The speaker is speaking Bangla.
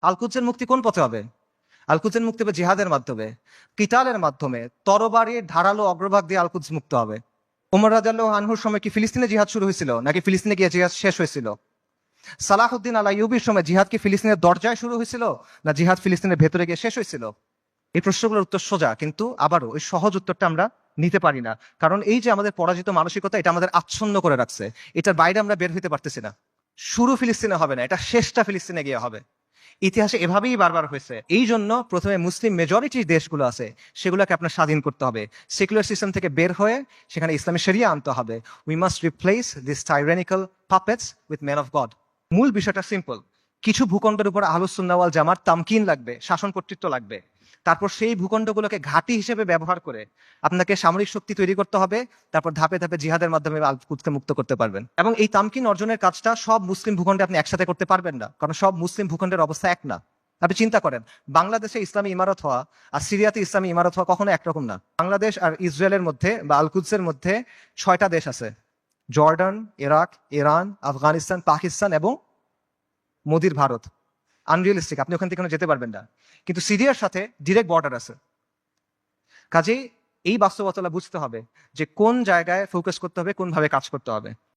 আল-কুদসের মুক্তি কোন পথে হবে? আল-কুদসের মুক্তি হবে জিহাদের মাধ্যমে, কিতালের মাধ্যমে, তরবারির ধারালো অগ্রভাগ দিয়ে আল-কুদস মুক্ত হবে। ওমর রাদিয়াল্লাহু আনহুর সময় কি ফিলিস্তিনে জিহাদ শুরু হয়েছিল, নাকি ফিলিস্তিনে গিয়ে জিহাদ শেষ হয়েছিল? সালাহুদ্দিন আল আইয়ুবির সময় জিহাদ কি ফিলিস্তিনের দরজায় শুরু হয়েছিল, না জিহাদ ফিলিস্তিনের ভেতরে গিয়ে শেষ হয়েছিল? এই প্রশ্নগুলোর উত্তর সোজা, কিন্তু আবারও ওই সহজ উত্তরটা আমরা নিতে পারি না, কারণ এই যে আমাদের পরাজিত মানসিকতা, এটা আমাদের আচ্ছন্ন করে রাখছে। এটার বাইরে আমরা বের হইতে পারতেছি না। শুরু ফিলিস্তিনে হবে না, এটা শেষটা ফিলিস্তিনে গিয়ে হবে। ইতিহাসে এভাবেই বারবার হয়েছে। এই জন্য প্রথমে মুসলিম মেজরিটি দেশগুলো আছে, সেগুলোকে আপনার স্বাধীন করতে হবে। সেকুলার সিস্টেম থেকে বের হয়ে সেখানে ইসলামী শরিয়া আনতে হবে। We must replace this tyrannical puppets with men of God. মূল বিষয়টা সিম্পল। কিছু ভূখণ্ডের উপর আহলুস সুন্নাহ ওয়াল জামাত তামকিন লাগবে, শাসন কর্তৃত্ব লাগবে। তারপর সেই ভূখণ্ডগুলোকে ঘাঁটি হিসেবে ব্যবহার করে আপনাকে সামরিক শক্তি তৈরি করতে হবে। তারপর ধাপে ধাপে জিহাদের মাধ্যমে আল-কুদসকে মুক্ত করতে পারবেন। এবং এই তামকিন অর্জনের কাজটা সব মুসলিম ভূখণ্ডে আপনি একসাথে করতে পারবেন না, কারণ সব মুসলিম ভূখণ্ডের অবস্থা এক না। আপনি চিন্তা করেন, বাংলাদেশে ইসলামী ইমারত হওয়া আর সিরিয়াতে ইসলামী ইমারত হওয়া কখনো একরকম না। বাংলাদেশ আর ইসরায়েলের মধ্যে বা আল-কুদসের মধ্যে 6টা দেশ আছে: Jordan, Iraq, Iran, Afghanistan, Pakistan এবং মোদির ভারত। আনরিয়েলিস্টিক, আপনি ওখান থেকে কোনো যেতে পারবেন না। কিন্তু সিরিয়ার সাথে ডিরেক্ট বর্ডার আছে। কাজেই এই বাস্তবতা বুঝতে হবে যে কোন জায়গায় ফোকাস করতে হবে, কোন ভাবে কাজ করতে হবে।